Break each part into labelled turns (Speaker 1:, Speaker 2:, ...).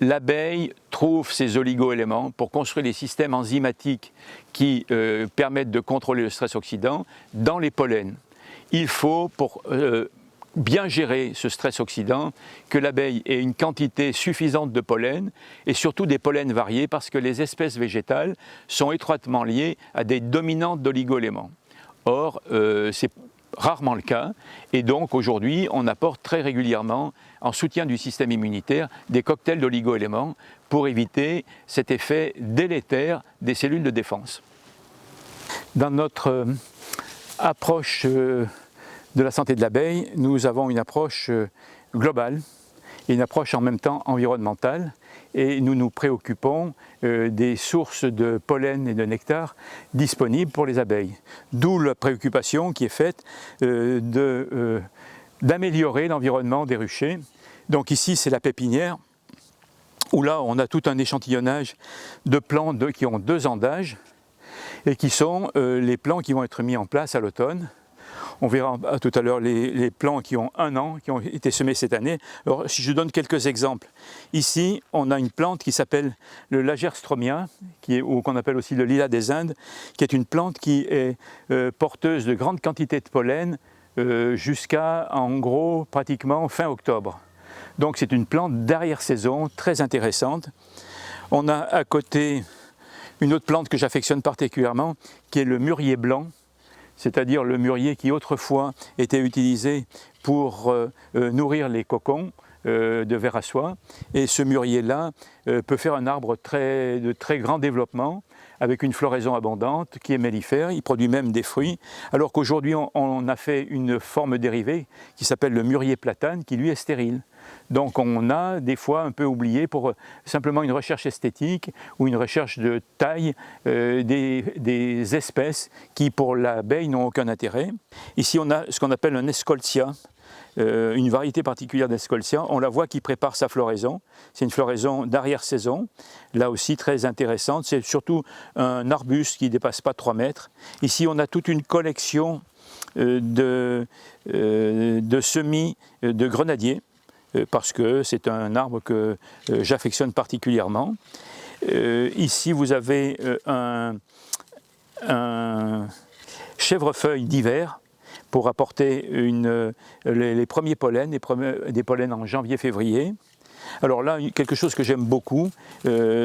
Speaker 1: L'abeille trouve ses oligo-éléments pour construire les systèmes enzymatiques qui permettent de contrôler le stress oxydant dans les pollens. Il faut, pour bien gérer ce stress oxydant, que l'abeille ait une quantité suffisante de pollen et surtout des pollens variés parce que les espèces végétales sont étroitement liées à des dominantes d'oligo-éléments. Or, c'est rarement le cas et donc aujourd'hui on apporte très régulièrement en soutien du système immunitaire des cocktails d'oligo-éléments pour éviter cet effet délétère des cellules de défense. Dans notre approche de la santé de l'abeille, nous avons une approche globale et une approche en même temps environnementale et nous nous préoccupons des sources de pollen et de nectar disponibles pour les abeilles. D'où la préoccupation qui est faite d'améliorer l'environnement des ruchers. Donc ici c'est la pépinière où là on a tout un échantillonnage de plants qui ont 2 ans d'âge et qui sont les plants qui vont être mis en place à l'automne. On verra tout à l'heure les plants qui ont 1 an, qui ont été semés cette année. Alors, si je donne quelques exemples, ici on a une plante qui s'appelle le Lagerstromia, ou qu'on appelle aussi le lilas des Indes, qui est une plante qui est porteuse de grandes quantités de pollen jusqu'à en gros pratiquement fin octobre. Donc c'est une plante d'arrière-saison très intéressante. On a à côté une autre plante que j'affectionne particulièrement, qui est le mûrier blanc, c'est-à-dire le mûrier qui autrefois était utilisé pour nourrir les cocons de vers à soie. Et ce mûrier-là peut faire un arbre de très grand développement, avec une floraison abondante, qui est mellifère, il produit même des fruits, alors qu'aujourd'hui on a fait une forme dérivée qui s'appelle le mûrier platane, qui lui est stérile. Donc on a des fois un peu oublié pour simplement une recherche esthétique ou une recherche de taille des espèces qui pour l'abeille n'ont aucun intérêt. Ici on a ce qu'on appelle un Escholzia, une variété particulière d'Escholzia, on la voit qui prépare sa floraison, c'est une floraison d'arrière-saison, là aussi très intéressante, c'est surtout un arbuste qui ne dépasse pas 3 mètres. Ici on a toute une collection de semis de grenadiers, parce que c'est un arbre que j'affectionne particulièrement. Ici vous avez un chèvrefeuille d'hiver pour apporter les premiers pollens, des pollens en janvier-février. Alors là, quelque chose que j'aime beaucoup,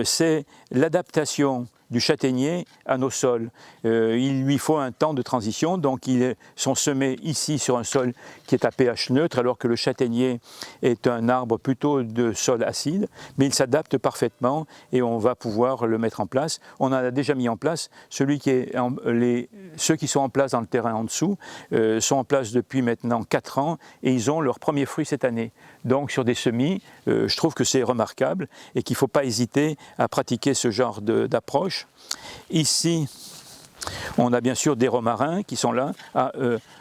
Speaker 1: c'est l'adaptation du châtaignier à nos sols. Il lui faut un temps de transition, donc ils sont semés ici sur un sol qui est à pH neutre, alors que le châtaignier est un arbre plutôt de sol acide, mais il s'adapte parfaitement et on va pouvoir le mettre en place. On en a déjà mis en place, ceux qui sont en place dans le terrain en dessous sont en place depuis maintenant 4 ans et ils ont leurs premiers fruits cette année. Donc sur des semis, je trouve que c'est remarquable et qu'il ne faut pas hésiter à pratiquer ce genre d'approche. Ici, on a bien sûr des romarins qui sont là.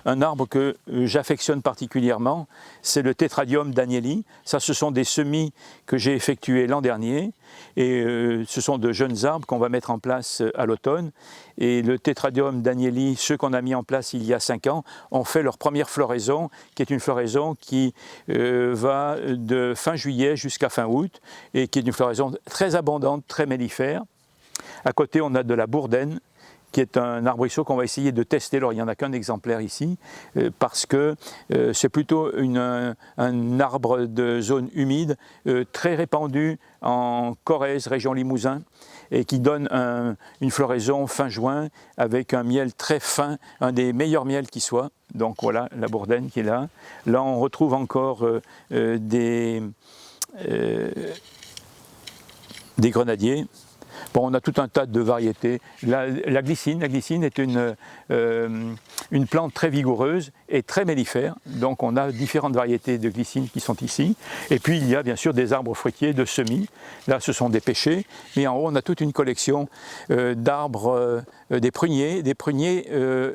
Speaker 1: Un arbre que j'affectionne particulièrement, c'est le Tetradium danieli. Ça, ce sont des semis que j'ai effectués l'an dernier. Et ce sont de jeunes arbres qu'on va mettre en place à l'automne. Et le Tetradium danieli, ceux qu'on a mis en place il y a 5 ans, ont fait leur première floraison, qui est une floraison qui va de fin juillet jusqu'à fin août, et qui est une floraison très abondante, très mellifère. À côté, on a de la bourdaine, qui est un arbrisseau qu'on va essayer de tester. Alors il n'y en a qu'un exemplaire ici, parce que c'est plutôt un arbre de zone humide, très répandu en Corrèze, région Limousin, et qui donne une floraison fin juin, avec un miel très fin, un des meilleurs miels qui soit. Donc voilà la bourdaine qui est là. Là on retrouve encore des grenadiers. Bon, on a tout un tas de variétés. La glycine est une plante très vigoureuse et très mellifère. Donc on a différentes variétés de glycine qui sont ici. Et puis il y a bien sûr des arbres fruitiers de semis. Là ce sont des pêchers. Mais en haut on a toute une collection d'arbres, des pruniers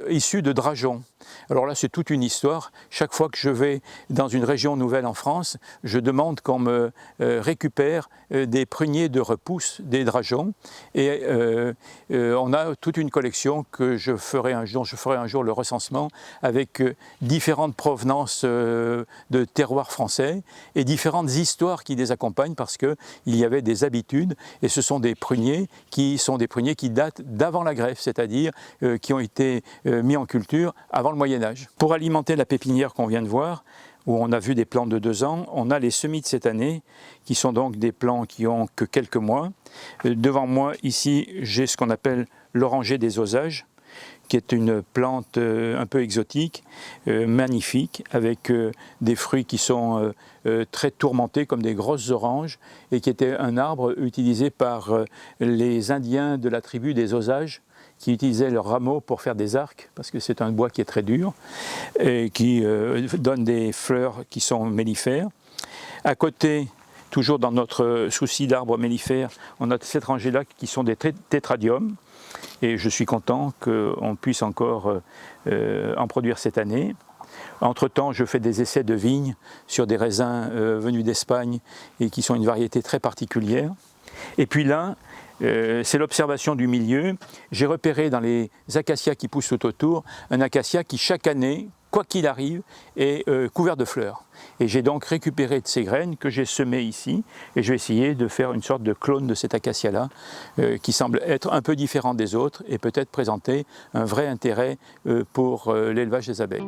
Speaker 1: issus de drageons. Alors là, c'est toute une histoire. Chaque fois que je vais dans une région nouvelle en France, je demande qu'on me récupère des pruniers de repousse, des drageons. Et on a toute une collection que je ferai un jour le recensement avec différentes provenances de terroirs français et différentes histoires qui les accompagnent parce qu'il y avait des habitudes et ce sont des pruniers qui datent d'avant la greffe, c'est-à-dire qui ont été mis en culture avant le Moyen-Âge. Pour alimenter la pépinière qu'on vient de voir, où on a vu des plants de 2 ans, on a les semis de cette année, qui sont donc des plants qui ont que quelques mois. Devant moi, ici, j'ai ce qu'on appelle l'oranger des Osages, qui est une plante un peu exotique, magnifique, avec des fruits qui sont très tourmentés comme des grosses oranges, et qui était un arbre utilisé par les Indiens de la tribu des Osages, qui utilisaient leurs rameaux pour faire des arcs, parce que c'est un bois qui est très dur, et qui donne des fleurs qui sont mellifères. À côté, toujours dans notre souci d'arbres mellifères, on a cette rangée-là qui sont des tétradiums, et je suis content qu'on puisse encore en produire cette année. Entre-temps, je fais des essais de vignes sur des raisins venus d'Espagne et qui sont une variété très particulière. Et puis là, c'est l'observation du milieu. J'ai repéré dans les acacias qui poussent tout autour, un acacia qui chaque année, quoi qu'il arrive, est couvert de fleurs. Et j'ai donc récupéré de ces graines que j'ai semées ici, et je vais essayer de faire une sorte de clone de cet acacia-là, qui semble être un peu différent des autres, et peut-être présenter un vrai intérêt pour l'élevage des abeilles.